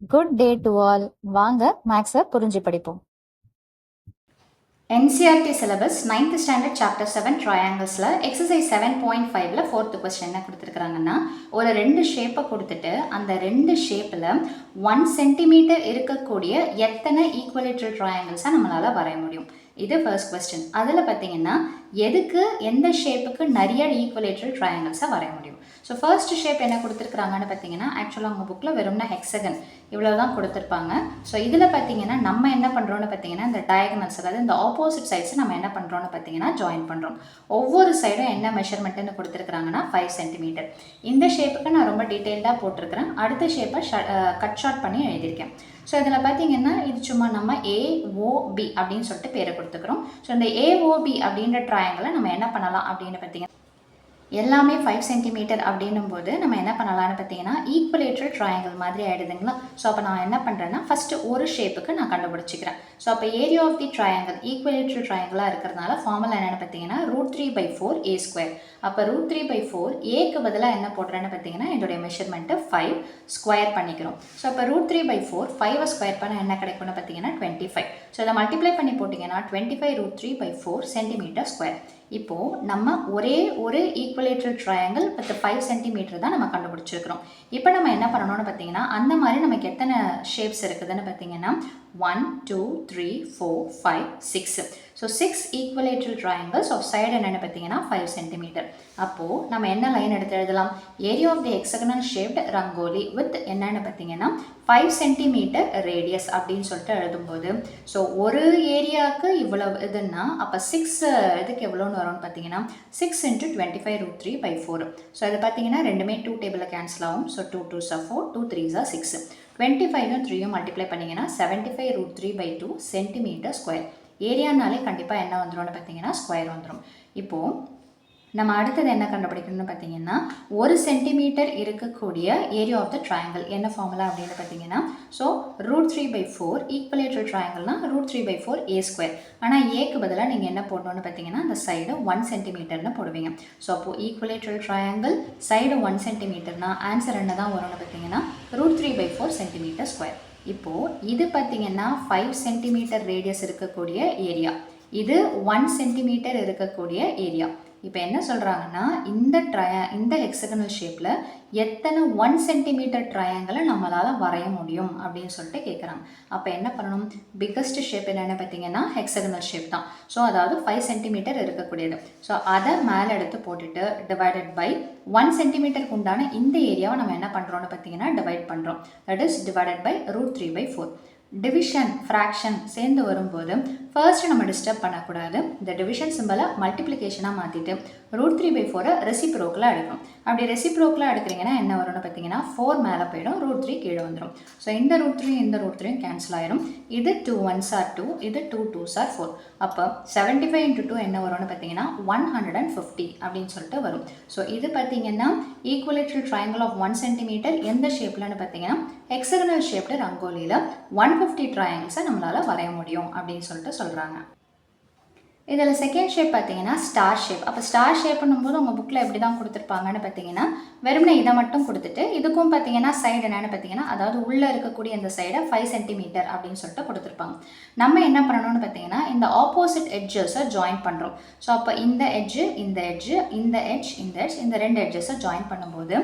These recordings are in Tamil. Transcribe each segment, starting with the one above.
Good day to all. வாங்க மேக்ஸை புரிஞ்சு படிப்போம். NCERT syllabus 9th standard chapter 7 ட்ரையாங்கிள்ஸில் எக்ஸசைஸ் 7.5ல 4th கொஸ்டின் என்ன கொடுத்துருக்குறாங்கன்னா, ஒரு 2 ஷேப்பை கொடுத்துட்டு அந்த 2 ஷேப்பில் 1 சென்டிமீட்டர் இருக்கக்கூடிய எத்தனை ஈக்குவலேட்ரல் ட்ரையாங்கிள்ஸை நம்மளால் வரைய முடியும். இது ஃபர்ஸ்ட் கொஸ்டின். அதில் பார்த்தீங்கன்னா எதுக்கு எந்த ஷேப்புக்கு நிறைய ஈக்குவலேட்ரல் ட்ரையாங்கிள்ஸை வரைய முடியும். ஸோ ஃபர்ஸ்ட் ஷேப் என்ன கொடுத்துருக்குறாங்கன்னு பார்த்தீங்கன்னா, ஆக்சுவலாக அவங்க புக்கில் வெறும்னா ஹெக்ஸகன் இவ்வளோ தான் கொடுத்துருப்பாங்க. ஸோ இதில் பார்த்தீங்கன்னா நம்ம என்ன பண்ணுறோன்னு பார்த்தீங்கன்னா, இந்த டயகனல்ஸ், அதாவது இந்த ஆப்போசிட் சைட்ஸ் நம்ம என்ன பண்ணுறோன்னு பார்த்தீங்கன்னா ஜாயின் பண்ணுறோம். ஒவ்வொரு சைடும் என்ன மெஷர்மெண்ட்டுன்னு கொடுத்துருக்குறாங்கன்னா 5 சென்டிமீட்டர். இந்த ஷேப்புக்கு நான் ரொம்ப டீட்டெயில்டாக போட்டிருக்கிறேன். அடுத்த ஷேப்பை கட் ஷார்ட் பண்ணி எழுதியிருக்கேன். ஸோ இதில் பார்த்தீங்கன்னா இது சும்மா நம்ம AOB அப்படின்னு சொல்லிட்டு பேரை கொடுத்துக்கிறோம். ஸோ இந்த AOB அப்படின்ற ட்ரையாங்கிளை நம்ம என்ன பண்ணலாம் அப்படின்னு பார்த்தீங்கன்னா, எல்லாமே 5 சென்டிமீட்டர் அப்படின்னும் போது நம்ம என்ன பண்ணலாம்னு பார்த்தீங்கன்னா ஈக்குவலேட்ரல் ட்ரையாங்கிள் மாதிரி ஆகிடுதுங்களா. ஸோ அப்போ நான் என்ன பண்ணுறேன்னா ஃபஸ்ட்டு ஒரு ஷேப்புக்கு நான் கண்டுபிடிச்சிக்கிறேன். ஸோ அப்போ area of the triangle equilateral ட்ரையாங்கிளாக இருக்கிறதுனால ஃபார்முலா என்னென்னு பார்த்தீங்கன்னா √3/4 A². அப்போ √3/4 ஏக்கு பதிலாக என்ன போடுறேன்னு பார்த்தீங்கன்னா இதோடைய மெஷர்மெண்ட்டு 5 ஸ்கொயர் பண்ணிக்கிறோம். ஸோ அப்போ √3/4 5 ஸ்கொயர் பண்ணால் என்ன கிடைக்கும்னு பார்த்தீங்கன்னா 25. ஸோ இதை மல்டிப்ளை பண்ணி போட்டிங்கன்னா 25 √3/4 சென்டிமீட்டர் ஸ்கொயர். இப்போது நம்ம ஒரே ஒரு ஈக்குவலேட்ரல் ட்ரையாங்கிள் வித் 5 சென்டிமீட்டர் தான் நம்ம கண்டுபிடிச்சிருக்கிறோம். இப்போ நம்ம என்ன பண்ணணும்னு பார்த்தீங்கன்னா, அந்த மாதிரி நமக்கு எத்தனை ஷேப்ஸ் இருக்குதுன்னு பார்த்தீங்கன்னா 1 2 3 4 5 6. So 6 equilateral triangles of side என்னென்னு பார்த்தீங்கன்னா 5 சென்டிமீட்டர். அப்போது நம்ம என்ன லைன் எடுத்து எழுதலாம், area of the hexagonal shaped rangoli with என்னென்னு பார்த்தீங்கன்னா 5 சென்டிமீட்டர் ரேடியஸ் அப்படின்னு சொல்லிட்டு எழுதும்போது, ஸோ ஒரு ஏரியாவுக்கு இவ்வளோ இதுன்னா அப்போ 6 இதுக்கு எவ்வளோன்னு வரும்னு பார்த்தீங்கன்னா 6 × 25 √3/4. ஸோ அது பார்த்தீங்கன்னா ரெண்டுமே 2 டேபிளில் கேன்சல் ஆகும். So 2 2s are 4, 2 3s are 6. 25 3 multiply பண்ணிங்கன்னா 75 √3/2 சென்டிமீட்டர் ஸ்கொயர். ஏரியானாலே கண்டிப்பாக என்ன வந்துடும்னு பார்த்தீங்கன்னா ஸ்கொயர் வந்துடும். இப்போது நம்ம அடுத்தது என்ன கண்டுபிடிக்கணும்னு பார்த்தீங்கன்னா, 1 சென்டிமீட்டர் இருக்கக்கூடிய ஏரியா ஆஃப் த ட்ரையாங்கிள் என்ன ஃபார்முலா அப்படின்னு பார்த்தீங்கன்னா, ஸோ √3/4 ஈக்குவலேட்ரல் ட்ரையாங்கிள்னா √3/4 A². ஆனால் ஏக்கு பதிலாக நீங்கள் என்ன போடணும்னு பார்த்தீங்கன்னா அந்த சைடு 1 சென்டிமீட்டர்னு போடுவீங்க. ஸோ அப்போது ஈக்குவலேட்ரல் ட்ரையாங்கிள் சைடு 1 சென்டிமீட்டர்னா ஆன்சர் என்ன தான் வரும்னு பார்த்தீங்கன்னா √3/4 சென்டிமீட்டர் ஸ்கொயர். இப்போது இது பார்த்தீங்கன்னா 5 சென்டிமீட்டர் ரேடியஸ் இருக்கக்கூடிய ஏரியா, இது 1 சென்டிமீட்டர் இருக்கக்கூடிய ஏரியா. இப்போ என்ன சொல்கிறாங்கன்னா இந்த ஹெக்ஸகனல் ஷேப்பில் எத்தனை 1 சென்டிமீட்டர் ட்ரையாங்கிளை நம்மளால் வரைய முடியும் அப்படின்னு சொல்லிட்டு கேட்குறாங்க. அப்போ என்ன பண்ணணும், பிக்கஸ்ட் ஷேப் என்னென்னு பார்த்தீங்கன்னா ஹெக்ஸகனல் ஷேப் தான். ஸோ அதாவது 5 சென்டிமீட்டர் இருக்கக்கூடியது. ஸோ அதை மேலே எடுத்து போட்டுட்டு டிவைடட் பை 1 சென்டிமீட்டருக்கு உண்டான இந்த ஏரியாவை நம்ம என்ன பண்ணுறோன்னு பார்த்தீங்கன்னா டிவைட் பண்ணுறோம். That is divided by √3/4. Division fraction சேர்ந்து வரும்போது ஃபர்ஸ்ட் நம்ம டிஸ்டர்ப் பண்ணக்கூடாது. இந்த டிவிஷன் சிம்பிளை மல்டிப்ளிகேஷனாக மாற்றிட்டு √3/4 ரெசிப்ரோக்கில் எடுக்கணும். அப்படி ரெசிப்ரோக்கில் எடுக்கிறீங்கன்னா என்ன வரும்னு பார்த்தீங்கன்னா 4 மேலே போயிடும், √3 கீழே வந்துடும். ஸோ இந்த √3 கேன்சல் ஆயிரும். இது 2 1s are 2, இது 2 2s are 4. அப்போ 75 × 2 என்ன வரும்னு பார்த்தீங்கன்னா 150 அப்படின்னு சொல்லிட்டு வரும். ஸோ இது பார்த்தீங்கன்னா ஈக்குவலேட்ரல் ட்ரையாங்கிள் ஆஃப் 1 சென்டிமீட்டர் எந்த ஷேப்லன்னு பார்த்தீங்கன்னா ஹெக்ஸகனல் ஷேப்டு ரங்கோலியில் 150 ட்ரையாங்கிள்ஸை நம்மளால் வரைய முடியும் அப்படின்னு சொல்லிட்டு சொல்கிறாங்க. இதில் செகண்ட் ஷேப் பார்த்தீங்கன்னா ஸ்டார் ஷேப். அப்போ ஸ்டார் ஷேப்புன்னும் போது உங்கள் புக்கில் எப்படி தான் கொடுத்துருப்பாங்கன்னு பார்த்தீங்கன்னா வெறும்னே இதை மட்டும் கொடுத்துட்டு இதுக்கும் பார்த்தீங்கன்னா சைடு என்னென்னு பார்த்தீங்கன்னா, அதாவது உள்ளே இருக்கக்கூடிய இந்த சைடை 5 சென்டிமீட்டர் அப்படின்னு சொல்லிட்டு கொடுத்துருப்பாங்க. நம்ம என்ன பண்ணணும்னு பார்த்தீங்கன்னா இந்த ஆப்போசிட் எட்ஜஸை ஜாயின் பண்ணுறோம். ஸோ அப்போ இந்த எட்ஜு இந்த எட்ஜு இந்த எட்ஜ் இந்த எட்ஜ் இந்த 2 எட்ஜஸை ஜாயின் பண்ணும்போது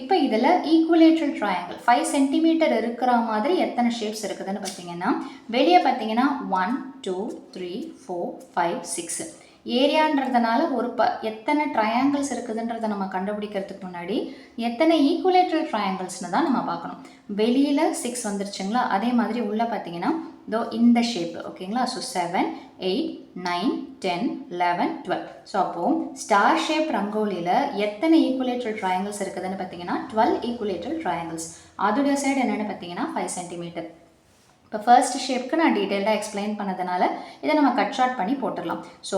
இப்போ இதில் ஈக்குவலேட்ரல் ட்ரையாங்கிள் 5 சென்டிமீட்டர் இருக்கிற மாதிரி எத்தனை ஷேப்ஸ் இருக்குதுன்னு பார்த்தீங்கன்னா வெளியே பார்த்தீங்கன்னா 1 2 3 4 5 6. ஏரியான்றதுனால எத்தனை ட்ரையாங்கிள்ஸ் இருக்குதுன்றதை நம்ம கண்டுபிடிக்கிறதுக்கு முன்னாடி எத்தனை ஈக்குவலேட்ரல் ட்ரையாங்கிள்ஸ்னு தான் நம்ம பார்க்கணும். வெளியில் 6 வந்துருச்சுங்களா, அதே மாதிரி உள்ளே பார்த்தீங்கன்னா இந்த ஷேப்பு ஓகேங்களா. ஸோ 7 8 9 10 11 12. ஸோ அப்போது ஸ்டார் ஷேப் ரங்கோலியில் எத்தனை ஈக்குவலேட்ரல் ட்ரையாங்கிள்ஸ் இருக்குதுன்னு பார்த்தீங்கன்னா 12 ஈக்குவலேட்ரல் ட்ரையாங்கிள்ஸ். அதோடைய சைடு என்னென்னு பார்த்தீங்கன்னா 5 சென்டிமீட்டர். இப்போ ஃபர்ஸ்ட் ஷேப்க்கு நான் டீட்டெயில்டாக எக்ஸ்பிளைன் பண்ணதுனால இதை நம்ம கட் ஷார்ட் பண்ணி போட்டுடலாம். So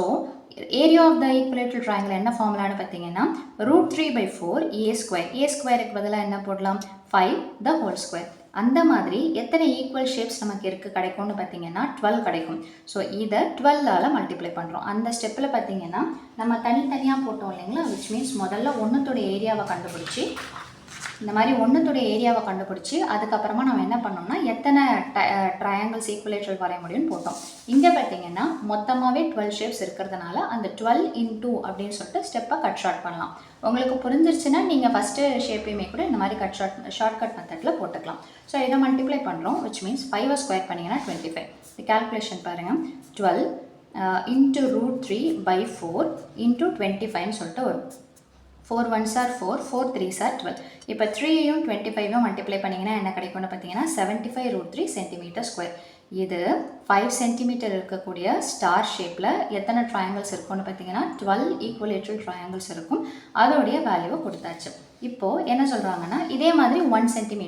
area of the equilateral triangle என்ன ஃபார்முலான்னு பார்த்தீங்கன்னா √3/4 A². A²க்கு பதிலாக என்ன போடலாம் 5 the whole square. அந்த மாதிரி எத்தனை ஈக்குவல் ஷேப்ஸ் நமக்கு கிடைக்கும்னு பார்த்தீங்கன்னா 12 கிடைக்கும். ஸோ இதை 12ஆல் மல்டிப்ளை பண்ணுறோம். அந்த ஸ்டெப்பில் பார்த்தீங்கன்னா நம்ம தனித்தனியாக போட்டோம் இல்லைங்களா, விச் மீன்ஸ் முதல்ல ஒன்றுத்தோட ஏரியாவை கண்டுபிடிச்சி இந்த மாதிரி ஒன்றுத்துடைய ஏரியாவை கண்டுபிடிச்சி அதுக்கப்புறமா நம்ம என்ன பண்ணோம்னா எத்தனை ட்ரையாங்கிள்ஸ் ஈக்குவலேட்டரல் வரைய முடியும்னு போட்டோம். இங்கே பார்த்தீங்கன்னா மொத்தமாகவே 12 ஷேப்ஸ் இருக்கிறதுனால அந்த 12 into அப்படின்னு சொல்லிட்டு ஸ்டெப்பை கட் ஷார்ட் பண்ணலாம். உங்களுக்கு புரிஞ்சிருச்சுன்னா நீங்கள் ஃபஸ்ட்டு ஷேப்பையுமே கூட இந்த மாதிரி ஷார்ட்கட் மெத்தடில் போட்டுக்கலாம். ஸோ இதை மல்டிப்ளை பண்ணுறோம், விச் மீன்ஸ் 5 ஸ்கொயர் பண்ணிங்கன்னா 25. இந்த கேல்குலேஷன் பாருங்கள், 12 into √3/4 into 25ன்னு சொல்லிட்டு வரும். 4 1s are 4, 4 3s are 12. இப்போ 3யும் 25யும் மல்டிப்ளை பண்ணிங்கன்னா என்ன கிடைக்கும்னு பார்த்தீங்கன்னா 75√3 cm². இது 5 cm இருக்கக்கூடிய ஸ்டார் ஷேப்பில் எத்தனை ட்ரையாங்கிள்ஸ் இருக்கும்னு பார்த்தீங்கன்னா 12 ஈக்குவலேட்ரல் ட்ரையாங்கிள்ஸ் இருக்கும். அதோடைய வேல்யூவை கொடுத்தாச்சு. இப்போது என்ன சொல்கிறாங்கன்னா இதே மாதிரி 1 cm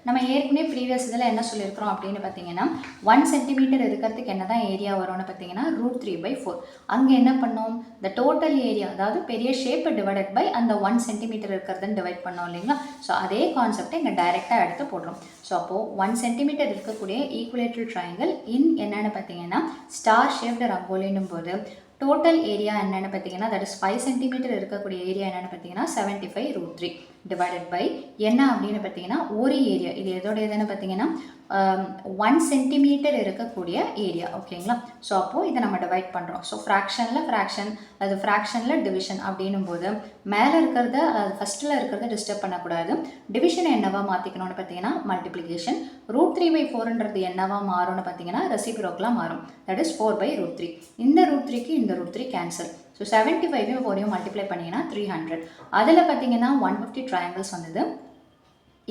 நம்ம ஏற்கனவே ப்ரீவியஸ் இதில் என்ன சொல்லியிருக்கிறோம் அப்படின்னு பார்த்தீங்கன்னா 1 cm இருக்கிறதுக்கு என்ன தான் ஏரியா வரும்னு பார்த்தீங்கன்னா √3/4. அங்கே என்ன பண்ணோம், இந்த டோட்டல் ஏரியா அதாவது பெரிய ஷேப்பை டிவைடட் பை அந்த 1 cm இருக்கிறதுன்னு டிவைட் பண்ணோம் இல்லைங்களா. ஸோ அதே கான்செப்டை இங்கே டைரெக்டாக எடுத்து போடுறோம். ஸோ அப்போது 1 cm இருக்கக்கூடிய ஈக்குவலேட்ரல் ட்ரையாங்கிள் என்னென்னு பார்த்தீங்கன்னா ஸ்டார் ஷேப்டு ரங்கோலின்னும் போது டோட்டல் ஏரியா என்னென்னு பார்த்தீங்கன்னா தட் இஸ் 5 cm இருக்கக்கூடிய ஏரியா என்னென்னு பார்த்தீங்கன்னா 75√3 டிவைடட் பை என்ன அப்படின்னு பார்த்தீங்கன்னா ஒரு ஏரியா, இது எதோட எதுன்னு பார்த்தீங்கன்னா 1 cm இருக்கக்கூடிய ஏரியா. ஓகேங்களா. ஸோ அப்போது இதை நம்ம டிவைட் பண்ணுறோம். ஸோ ஃப்ராக்ஷனில் டிவிஷன் அப்படின்னும் போது மேலே இருக்கிறத அதாவது ஃபஸ்ட்டில் இருக்கிறத டிஸ்டர்ப் பண்ணக்கூடாது. டிவிஷனை என்னவா மாற்றிக்கணும்னு பார்த்தீங்கன்னா மல்டிப்ளிகேஷன். √3/4ன்றது என்னவா மாறும்னு பார்த்தீங்கன்னா ரெசிப்ரோக்கலாக மாறும். That is 4/√3. இந்த √3க்கு இந்த √3 கேன்சல். ஸோ 75யும் 4யும் மல்டிப்ளை பண்ணிங்கன்னா 300. அதில் பார்த்தீங்கன்னா 150 ட்ரையாங்கிள்ஸ் வந்தது,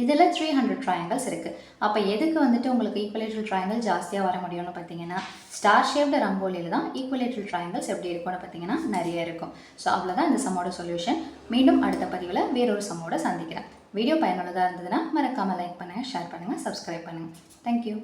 இதில் 300 ட்ரையாங்கிள்ஸ் இருக்குது. அப்போ எதுக்கு வந்துட்டு உங்களுக்கு ஈக்குவலேட்ரல் ட்ரையாங்கிள் ஜாஸ்தியாக வர முடியும்னு பார்த்தீங்கன்னா ஸ்டார் ஷேப்டு ரங்கோலியில் தான் ஈக்குவலேட்ரல் ட்ரையாங்கிள்ஸ் எப்படி இருக்கும்னு பார்த்தீங்கன்னா நிறைய இருக்கும். ஸோ அவ்வளோதான் இந்த சம்மோட சொல்யூஷன். மீண்டும் அடுத்த பதிவில் வேறொரு சம்மோட சந்திக்கிறேன். வீடியோ பயனுள்ளதாக இருந்ததுன்னா மறக்காமல் லைக் பண்ணுங்கள், ஷேர் பண்ணுங்கள், சப்ஸ்கிரைப் பண்ணுங்கள். தேங்க்யூ.